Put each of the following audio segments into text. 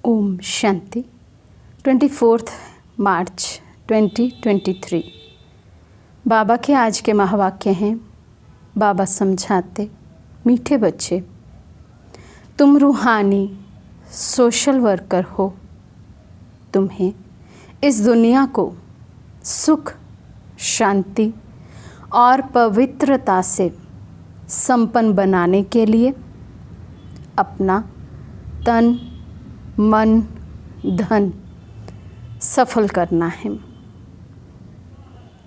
ओम शांति। 24 मार्च 2023। बाबा के आज के महावाक्य हैं। बाबा समझाते, मीठे बच्चे, तुम रूहानी सोशल वर्कर हो। तुम्हें इस दुनिया को सुख, शांति और पवित्रता से संपन्न बनाने के लिए अपना तन, मन, धन सफल करना है।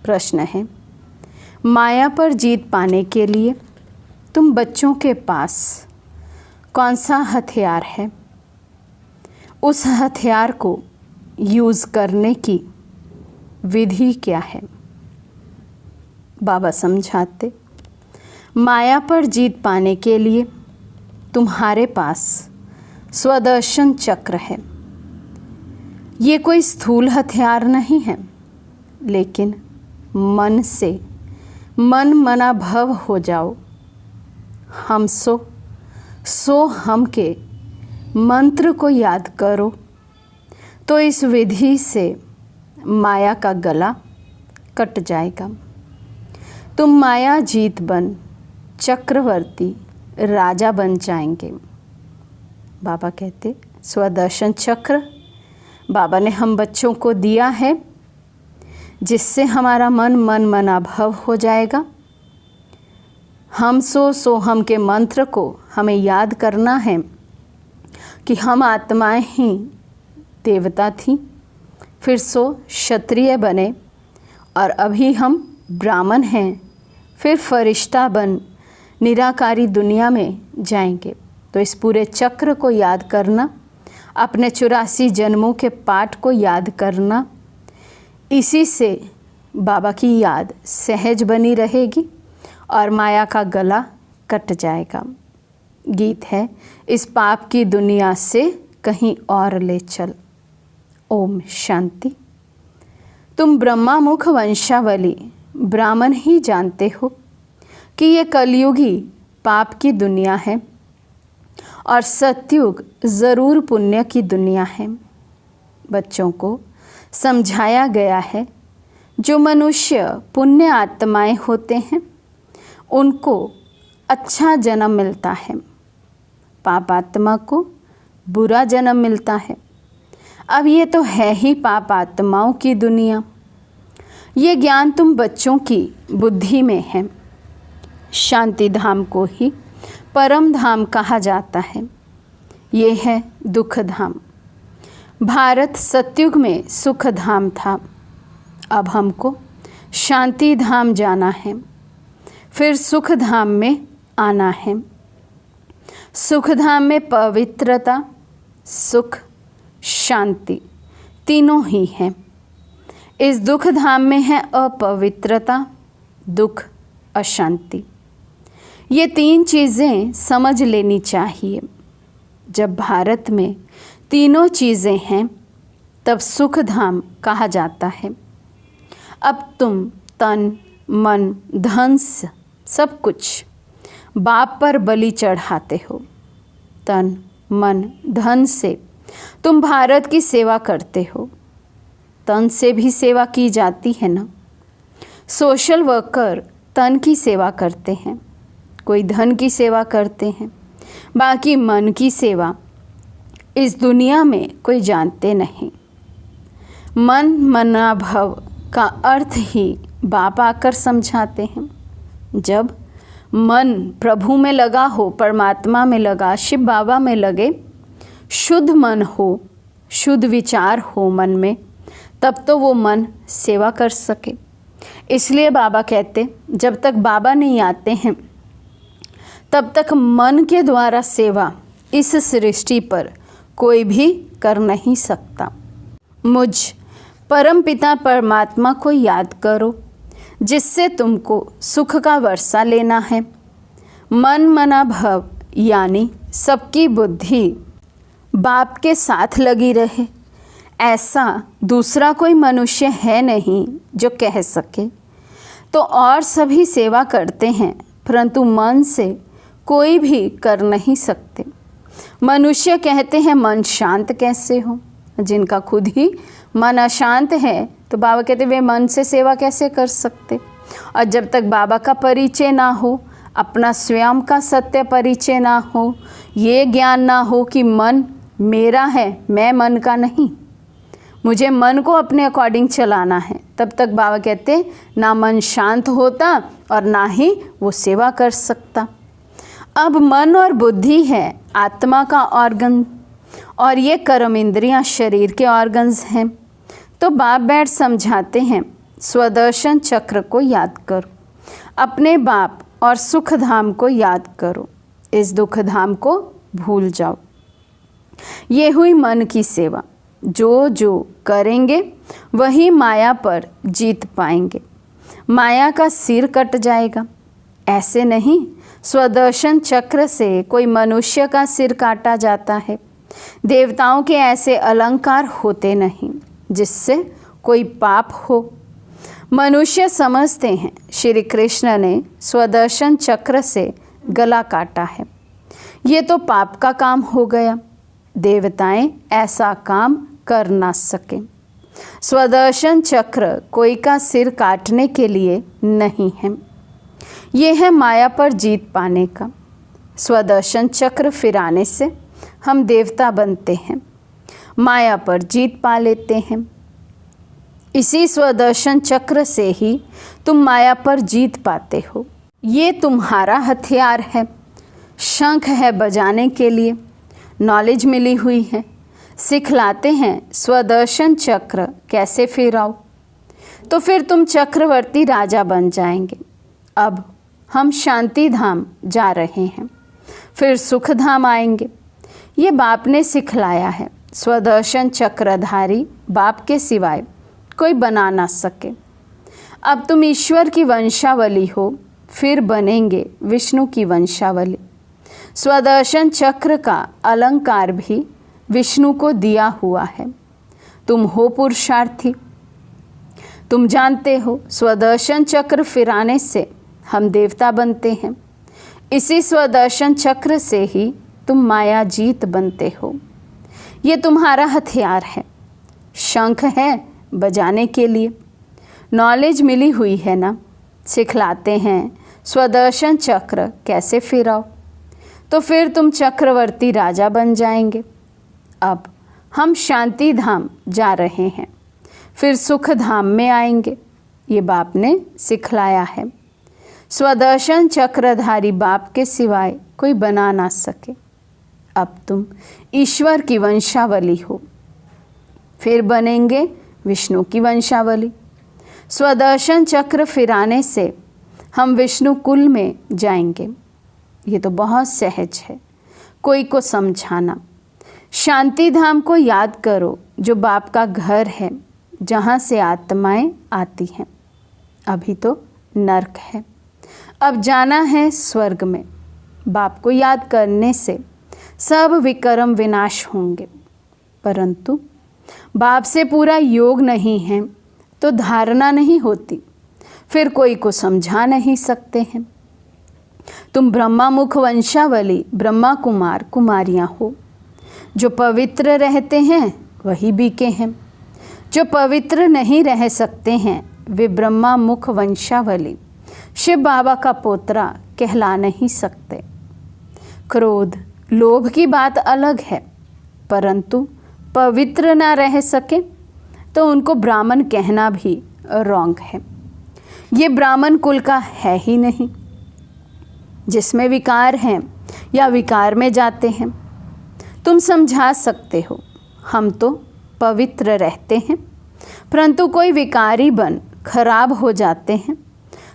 प्रश्न है, माया पर जीत पाने के लिए तुम बच्चों के पास कौन सा हथियार है? उस हथियार को यूज़ करने की विधि क्या है? बाबा समझाते, माया पर जीत पाने के लिए तुम्हारे पास स्वदर्शन चक्र है। ये कोई स्थूल हथियार नहीं है, लेकिन मन से मन मना भव हो जाओ। हम सो हम के मंत्र को याद करो तो इस विधि से माया का गला कट जाएगा। तुम माया जीत बन चक्रवर्ती राजा बन जाएंगे। बाबा कहते, स्वदर्शन चक्र बाबा ने हम बच्चों को दिया है, जिससे हमारा मन मना भव हो जाएगा। हम सो हम के मंत्र को हमें याद करना है कि हम आत्माएं ही देवता थी, फिर क्षत्रिय बने और अभी हम ब्राह्मण हैं, फिर फरिश्ता बन निराकारी दुनिया में जाएंगे। तो इस पूरे चक्र को याद करना, अपने 84 जन्मों के पाठ को याद करना, इसी से बाबा की याद सहज बनी रहेगी और माया का गला कट जाएगा। गीत है, इस पाप की दुनिया से कहीं और ले चल। ओम शांति। तुम ब्रह्मा मुख वंशावली ब्राह्मण ही जानते हो कि ये कलयुगी पाप की दुनिया है और सतयुग ज़रूर पुण्य की दुनिया है। बच्चों को समझाया गया है, जो मनुष्य पुण्य आत्माएं होते हैं उनको अच्छा जन्म मिलता है, पाप आत्मा को बुरा जन्म मिलता है। अब ये तो है ही पाप आत्माओं की दुनिया। ये ज्ञान तुम बच्चों की बुद्धि में है। शांति धाम को ही परम धाम कहा जाता है। ये है दुख धाम। भारत सतयुग में सुख धाम था, अब हमको शांति धाम जाना है, फिर सुख धाम में आना है। सुख धाम में पवित्रता, सुख, शांति तीनों ही हैं। इस दुख धाम में है अपवित्रता, दुख, अशांति। ये तीन चीज़ें समझ लेनी चाहिए। जब भारत में तीनों चीज़ें हैं तब सुख धाम कहा जाता है। अब तुम तन, मन, धन सब कुछ बाप पर बलि चढ़ाते हो। तन, मन, धन से तुम भारत की सेवा करते हो। तन से भी सेवा की जाती है ना। सोशल वर्कर तन की सेवा करते हैं, कोई धन की सेवा करते हैं, बाकी मन की सेवा इस दुनिया में कोई जानते नहीं। मन मना भव का अर्थ ही बाप आकर समझाते हैं। जब मन प्रभु में लगा हो, परमात्मा में लगा, शिव बाबा में लगे, शुद्ध मन हो, शुद्ध विचार हो मन में, तब तो वो मन सेवा कर सके। इसलिए बाबा कहते, जब तक बाबा नहीं आते हैं तब तक मन के द्वारा सेवा इस सृष्टि पर कोई भी कर नहीं सकता। मुझ परम पिता परमात्मा को याद करो, जिससे तुमको सुख का वर्षा लेना है। मन मना भव यानी सबकी बुद्धि बाप के साथ लगी रहे, ऐसा दूसरा कोई मनुष्य है नहीं जो कह सके। तो और सभी सेवा करते हैं, परंतु मन से कोई भी कर नहीं सकते। मनुष्य कहते हैं मन शांत कैसे हो, जिनका खुद ही मन अशांत है तो बाबा कहते वे मन से सेवा कैसे कर सकते। और जब तक बाबा का परिचय ना हो, अपना स्वयं का सत्य परिचय ना हो, ये ज्ञान ना हो कि मन मेरा है, मैं मन का नहीं, मुझे मन को अपने अकॉर्डिंग चलाना है, तब तक बाबा कहते ना मन शांत होता और ना ही वो सेवा कर सकता। अब मन और बुद्धि है आत्मा का ऑर्गन और ये कर्म इंद्रियां शरीर के ऑर्गन्स हैं। तो बाप बैठ समझाते हैं स्वदर्शन चक्र को याद करो, अपने बाप और सुख धाम को याद करो, इस दुख धाम को भूल जाओ। ये हुई मन की सेवा, जो जो करेंगे वही माया पर जीत पाएंगे। माया का सिर कट जाएगा, ऐसे नहीं स्वदर्शन चक्र से कोई मनुष्य का सिर काटा जाता है। देवताओं के ऐसे अलंकार होते नहीं जिससे कोई पाप हो। मनुष्य समझते हैं श्री कृष्ण ने स्वदर्शन चक्र से गला काटा है, ये तो पाप का काम हो गया। देवताएं ऐसा काम कर ना सके। स्वदर्शन चक्र कोई का सिर काटने के लिए नहीं है, ये है माया पर जीत पाने का। स्वदर्शन चक्र फिराने से हम देवता बनते हैं, माया पर जीत पा लेते हैं। इसी स्वदर्शन चक्र से ही तुम माया पर जीत पाते हो। ये तुम्हारा हथियार है, शंख है बजाने के लिए, नॉलेज मिली हुई है, सिखलाते हैं स्वदर्शन चक्र कैसे फिराओ, तो फिर तुम चक्रवर्ती राजा बन जाएंगे। अब हम शांति धाम जा रहे हैं, फिर सुख धाम आएंगे। ये बाप ने सिखलाया है, स्वदर्शन चक्रधारी बाप के सिवाय कोई बना ना सके। अब तुम ईश्वर की वंशावली हो, फिर बनेंगे विष्णु की वंशावली। स्वदर्शन चक्र का अलंकार भी विष्णु को दिया हुआ है। तुम हो पुरुषार्थी, तुम जानते हो स्वदर्शन चक्र फिराने से हम देवता बनते हैं। इसी स्वदर्शन चक्र से ही तुम माया जीत बनते हो। ये तुम्हारा हथियार है, शंख है बजाने के लिए, नॉलेज मिली हुई है ना, सिखलाते हैं स्वदर्शन चक्र कैसे फिराओ, तो फिर तुम चक्रवर्ती राजा बन जाएंगे। अब हम शांति धाम जा रहे हैं, फिर सुख धाम में आएंगे। ये बाप ने सिखलाया है, स्वदर्शन चक्रधारी बाप के सिवाय कोई बना ना सके। अब तुम ईश्वर की वंशावली हो, फिर बनेंगे विष्णु की वंशावली। स्वदर्शन चक्र फिराने से हम विष्णु कुल में जाएंगे। ये तो बहुत सहज है कोई को समझाना। शांति धाम को याद करो, जो बाप का घर है, जहाँ से आत्माएं आती हैं। अभी तो नरक है, अब जाना है स्वर्ग में। बाप को याद करने से सब विकर्म विनाश होंगे, परंतु बाप से पूरा योग नहीं है तो धारणा नहीं होती, फिर कोई को समझा नहीं सकते हैं। तुम ब्रह्मा मुख वंशावली ब्रह्मा कुमार कुमारियाँ हो। जो पवित्र रहते हैं वही बीके हैं, जो पवित्र नहीं रह सकते हैं वे ब्रह्मा मुख वंशावली शिव बाबा का पोतरा कहला नहीं सकते। क्रोध लोभ की बात अलग है, परंतु पवित्र ना रह सके तो उनको ब्राह्मण कहना भी रॉन्ग है। ये ब्राह्मण कुल का है ही नहीं। जिसमें विकार हैं या विकार में जाते हैं, तुम समझा सकते हो हम तो पवित्र रहते हैं, परंतु कोई विकारी बन खराब हो जाते हैं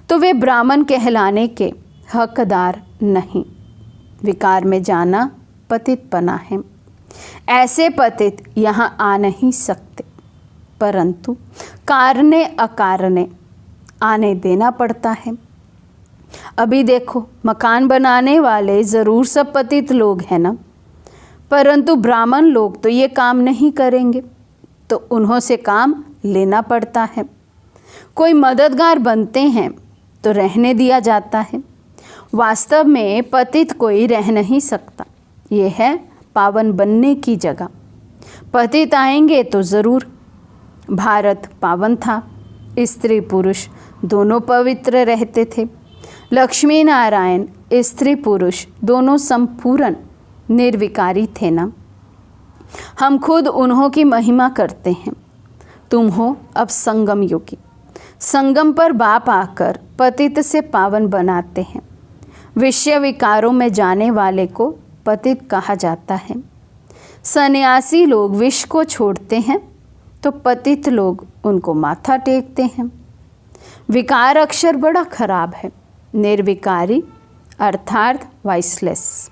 तो वे ब्राह्मण कहलाने के हकदार नहीं। विकार में जाना पतितपना है। ऐसे पतित यहाँ आ नहीं सकते, परंतु कारणे अकारणे आने देना पड़ता है। अभी देखो, मकान बनाने वाले ज़रूर सब पतित लोग हैं ना, परंतु ब्राह्मण लोग तो ये काम नहीं करेंगे, तो उन्हों से काम लेना पड़ता है। कोई मददगार बनते हैं तो रहने दिया जाता है। वास्तव में पतित कोई रह नहीं सकता, ये है पावन बनने की जगह पतित आएंगे तो ज़रूर। भारत पावन था, स्त्री पुरुष दोनों पवित्र रहते थे। लक्ष्मी नारायण स्त्री पुरुष दोनों संपूर्ण निर्विकारी थे ना। हम खुद उन्हों की महिमा करते हैं। तुम हो अब संगम योगी। संगम पर बाप आकर पतित से पावन बनाते हैं। विषय विकारों में जाने वाले को पतित कहा जाता है। सन्यासी लोग विष को छोड़ते हैं तो पतित लोग उनको माथा टेकते हैं। विकार अक्षर बड़ा खराब है। निर्विकारी अर्थात वाइसलेस।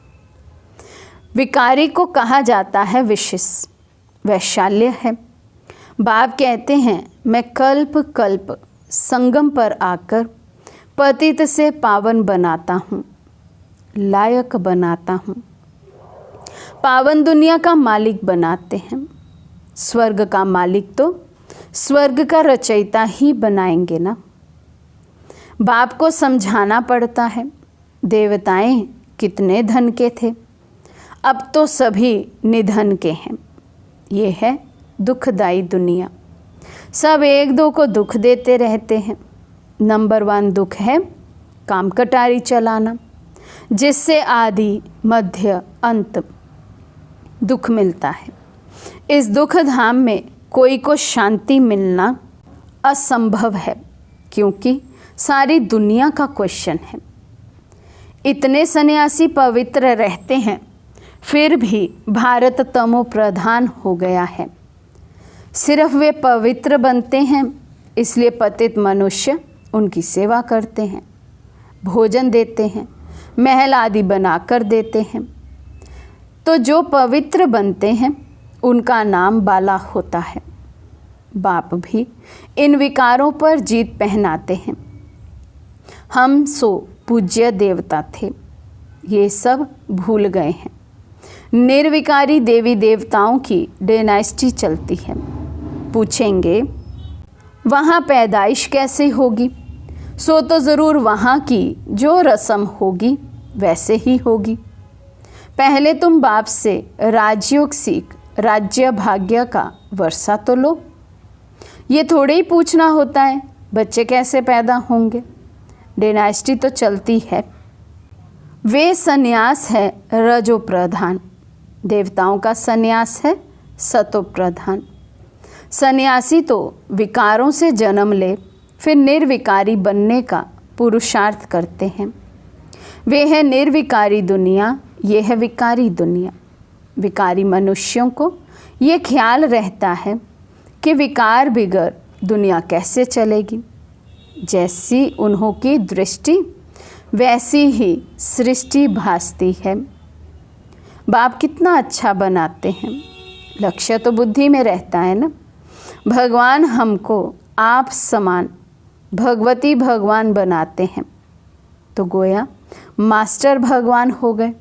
विकारी को कहा जाता है विशिष, वैशाल्य है। बाप कहते हैं मैं कल्प कल्प संगम पर आकर पतित से पावन बनाता हूँ, लायक बनाता हूँ। पावन दुनिया का मालिक बनाते हैं। स्वर्ग का मालिक तो स्वर्ग का रचयिता ही बनाएंगे ना। बाप को समझाना पड़ता है। देवताएं कितने धन के थे, अब तो सभी निधन के हैं। ये है दुखदाई दुनिया। सब एक दो को दुख देते रहते हैं। नंबर 1 दुख है काम कटारी चलाना, जिससे आदि मध्य अंत दुख मिलता है। इस दुख धाम में कोई को शांति मिलना असंभव है, क्योंकि सारी दुनिया का क्वेश्चन है। इतने सन्यासी पवित्र रहते हैं, फिर भी भारत तमो प्रधान हो गया है। सिर्फ वे पवित्र बनते हैं, इसलिए पतित मनुष्य उनकी सेवा करते हैं, भोजन देते हैं, महल आदि बनाकर देते हैं। तो जो पवित्र बनते हैं उनका नाम बाला होता है। बाप भी इन विकारों पर जीत पहनाते हैं। हम सो पूज्य देवता थे, ये सब भूल गए हैं। निर्विकारी देवी देवताओं की डायनेस्टी चलती है। पूछेंगे वहाँ पैदाइश कैसे होगी? सो तो ज़रूर वहाँ की जो रस्म होगी वैसे ही होगी। पहले तुम बाप से राजयोग सीख राज्य भाग्य का वर्षा तो लो। ये थोड़े ही पूछना होता है बच्चे कैसे पैदा होंगे। डायनेस्टी तो चलती है। वे सन्यास है रजो प्रधान, देवताओं का सन्यास है सतो प्रधान। सन्यासी तो विकारों से जन्म ले फिर निर्विकारी बनने का पुरुषार्थ करते हैं। वे है निर्विकारी दुनिया, ये है विकारी दुनिया। विकारी मनुष्यों को ये ख्याल रहता है कि विकार बिगर दुनिया कैसे चलेगी। जैसी उन्हों की दृष्टि वैसी ही सृष्टि भासती है। बाप कितना अच्छा बनाते हैं। लक्ष्य तो बुद्धि में रहता है ना। भगवान हमको आप समान भगवती भगवान बनाते हैं, तो गोया मास्टर भगवान हो गए।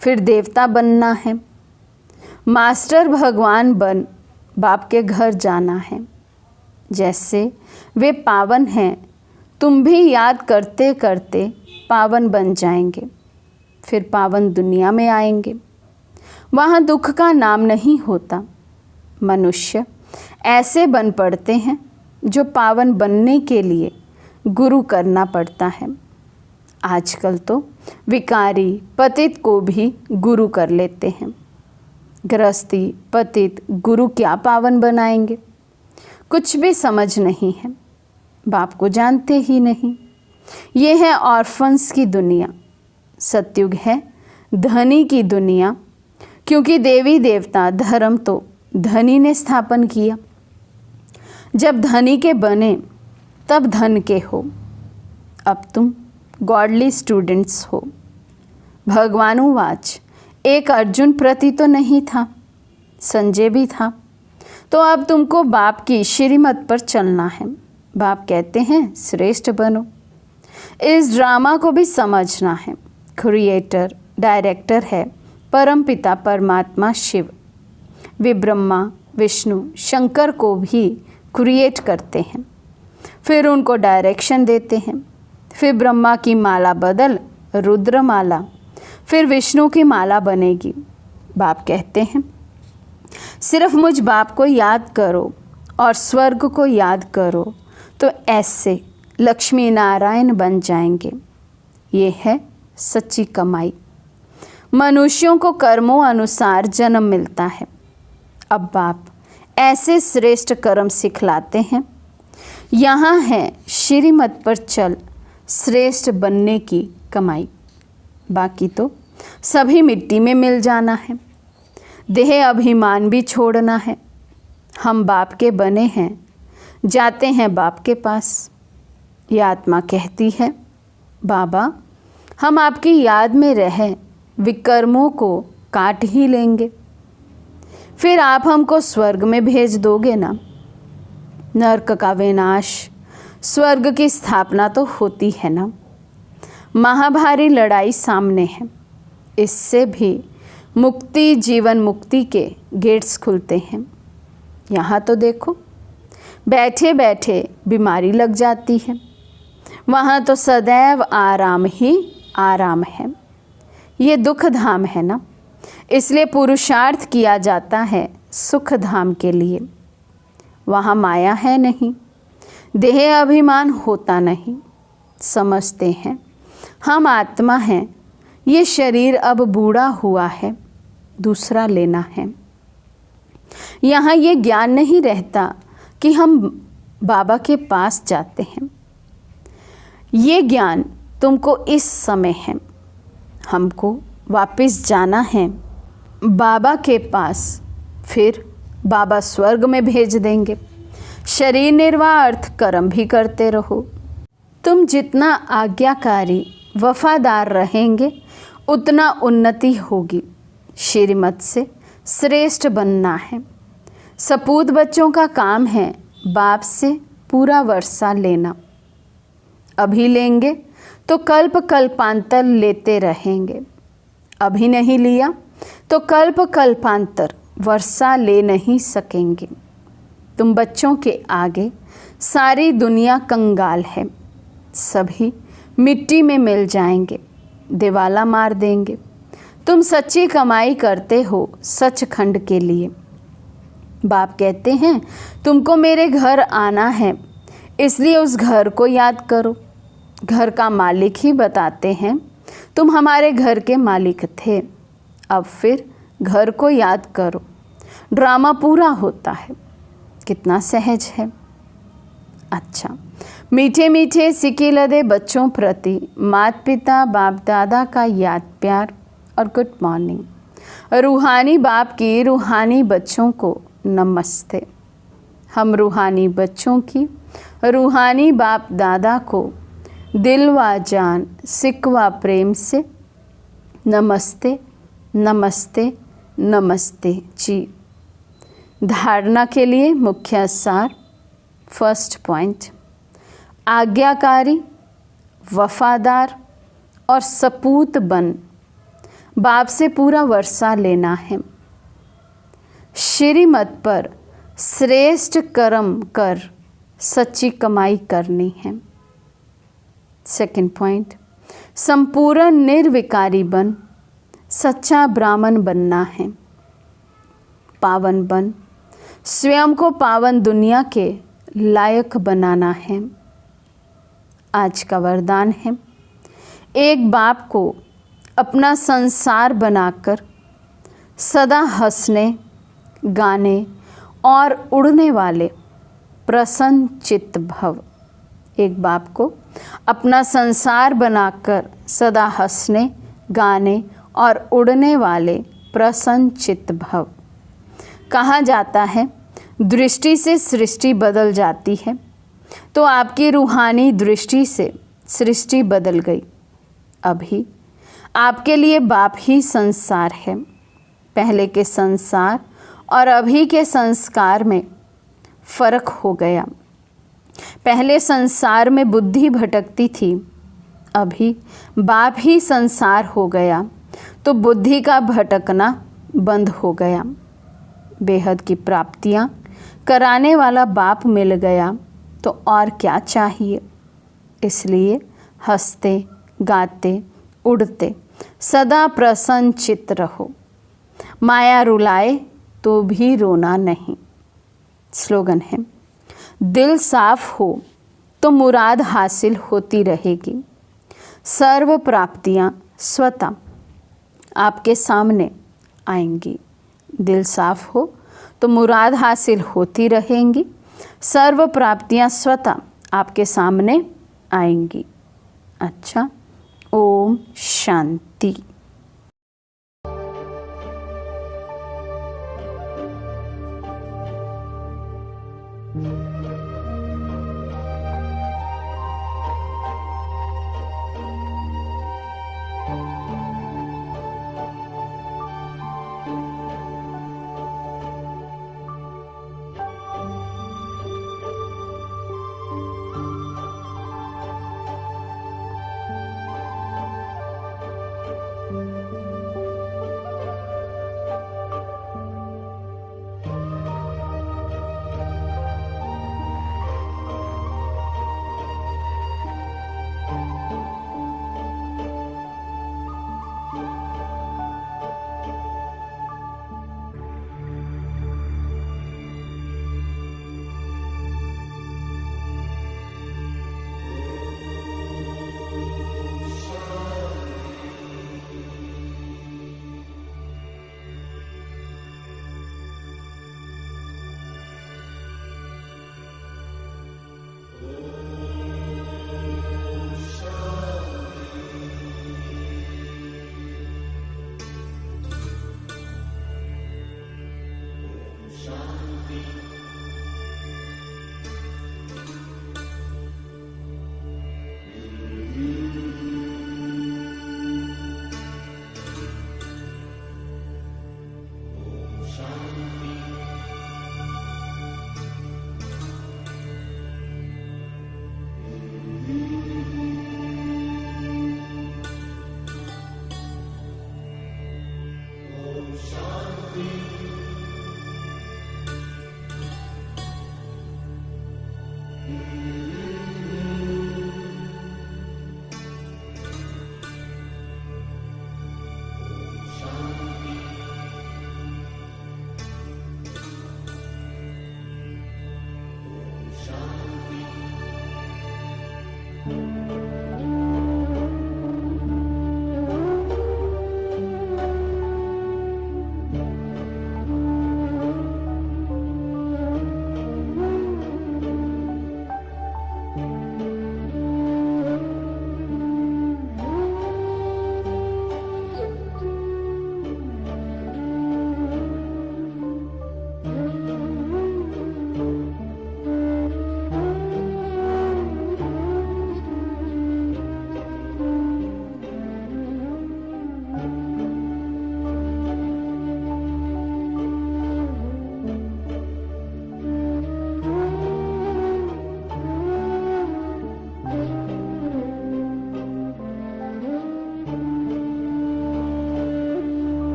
फिर देवता बनना है। मास्टर भगवान बन बाप के घर जाना है। जैसे वे पावन हैं, तुम भी याद करते करते पावन बन जाएंगे। फिर पावन दुनिया में आएंगे। वहाँ दुख का नाम नहीं होता। मनुष्य ऐसे बन पड़ते हैं जो पावन बनने के लिए गुरु करना पड़ता है। आजकल तो विकारी पतित को भी गुरु कर लेते हैं। गृहस्थी पतित गुरु क्या पावन बनाएंगे? कुछ भी समझ नहीं है। बाप को जानते ही नहीं। ये है ऑर्फन्स की दुनिया। सतयुग है धनी की दुनिया, क्योंकि देवी देवता धर्म तो धनी ने स्थापन किया। जब धनी के बने तब धन के हो। अब तुम गॉडली स्टूडेंट्स हो। भगवानुवाच, एक अर्जुन प्रति तो नहीं था, संजय भी था। तो अब तुमको बाप की श्रीमत पर चलना है। बाप कहते हैं श्रेष्ठ बनो। इस ड्रामा को भी समझना है। क्रिएटर डायरेक्टर है परमपिता परमात्मा शिव। वे ब्रह्मा विष्णु शंकर को भी क्रिएट करते हैं, फिर उनको डायरेक्शन देते हैं। फिर ब्रह्मा की माला बदल रुद्र माला, फिर विष्णु की माला बनेगी, बाप कहते हैं, सिर्फ मुझ बाप को याद करो और स्वर्ग को याद करो तो ऐसे लक्ष्मी नारायण बन जाएंगे। ये है सच्ची कमाई। मनुष्यों को कर्मों अनुसार जन्म मिलता है। अब बाप ऐसे श्रेष्ठ कर्म सिखलाते हैं। यहाँ है श्रीमत पर चल श्रेष्ठ बनने की कमाई। बाकी तो सभी मिट्टी में मिल जाना है। देह अभिमान भी छोड़ना है। हम बाप के बने हैं, जाते हैं बाप के पास। ये आत्मा कहती है, बाबा हम आपकी याद में रहें, विकर्मों को काट ही लेंगे। फिर आप हमको स्वर्ग में भेज दोगे ना। नरक का विनाश, स्वर्ग की स्थापना तो होती है ना। महाभारी लड़ाई सामने है। इससे भी मुक्ति, जीवन मुक्ति के गेट्स खुलते हैं। यहाँ तो देखो, बैठे बैठे बीमारी लग जाती है। वहाँ तो सदैव आराम ही आराम है। ये दुख धाम है ना, इसलिए पुरुषार्थ किया जाता है सुख धाम के लिए। वहाँ माया है नहीं, देह अभिमान होता नहीं। समझते हैं हम आत्मा हैं, ये शरीर अब बूढ़ा हुआ है, दूसरा लेना है। यहाँ ये ज्ञान नहीं रहता कि हम बाबा के पास जाते हैं। ये ज्ञान तुमको इस समय है। हमको वापस जाना है बाबा के पास, फिर बाबा स्वर्ग में भेज देंगे। शरीर निर्वाह अर्थ कर्म भी करते रहो। तुम जितना आज्ञाकारी वफादार रहेंगे उतना उन्नति होगी। श्रीमत से श्रेष्ठ बनना है। सपूत बच्चों का काम है बाप से पूरा वर्षा लेना। अभी लेंगे तो कल्प कल्पांतर लेते रहेंगे। अभी नहीं लिया तो कल्प कल्पांतर वर्षा ले नहीं सकेंगे। तुम बच्चों के आगे सारी दुनिया कंगाल है। सभी मिट्टी में मिल जाएंगे, दिवाला मार देंगे। तुम सच्ची कमाई करते हो सचखंड के लिए। बाप कहते हैं तुमको मेरे घर आना है, इसलिए उस घर को याद करो। घर का मालिक ही बताते हैं तुम हमारे घर के मालिक थे, अब फिर घर को याद करो। ड्रामा पूरा होता है। कितना सहज है। अच्छा, मीठे मीठे सिके लदे बच्चों प्रति माता पिता बाप दादा का याद प्यार और गुड मॉर्निंग। रूहानी बाप की रूहानी बच्चों को नमस्ते। हम रूहानी बच्चों की रूहानी बाप दादा को दिल व जान सिकवा प्रेम से नमस्ते नमस्ते नमस्ते जी। धारणा के लिए मुख्य सार। फर्स्ट पॉइंट, आज्ञाकारी, वफादार और सपूत बन बाप से पूरा वर्षा लेना है। श्रीमत पर श्रेष्ठ कर्म कर सच्ची कमाई करनी है। सेकंड पॉइंट, संपूर्ण निर्विकारी बन सच्चा ब्राह्मण बनना है। पावन बन स्वयं को पावन दुनिया के लायक बनाना है। आज का वरदान है, एक बाप को अपना संसार बनाकर सदा हंसने, गाने और उड़ने वाले प्रसन्न चित्त भव। एक बाप को अपना संसार बनाकर सदा हंसने, गाने और उड़ने वाले प्रसन्न चित्त भव। कहा जाता है दृष्टि से सृष्टि बदल जाती है, तो आपकी रूहानी दृष्टि से सृष्टि बदल गई। अभी आपके लिए बाप ही संसार है। पहले के संसार और अभी के संस्कार में फर्क हो गया। पहले संसार में बुद्धि भटकती थी, अभी बाप ही संसार हो गया तो बुद्धि का भटकना बंद हो गया। बेहद की प्राप्तियां कराने वाला बाप मिल गया तो और क्या चाहिए। इसलिए हंसते, गाते, उड़ते, सदा प्रसन्न चित्त रहो। माया रुलाए तो भी रोना नहीं। स्लोगन है, दिल साफ हो तो मुराद हासिल होती रहेगी। सर्व प्राप्तियां स्वतः आपके सामने आएंगी। दिल साफ हो तो मुराद हासिल होती रहेंगी। सर्व प्राप्तियां स्वतः आपके सामने आएंगी। अच्छा, ओम शांति।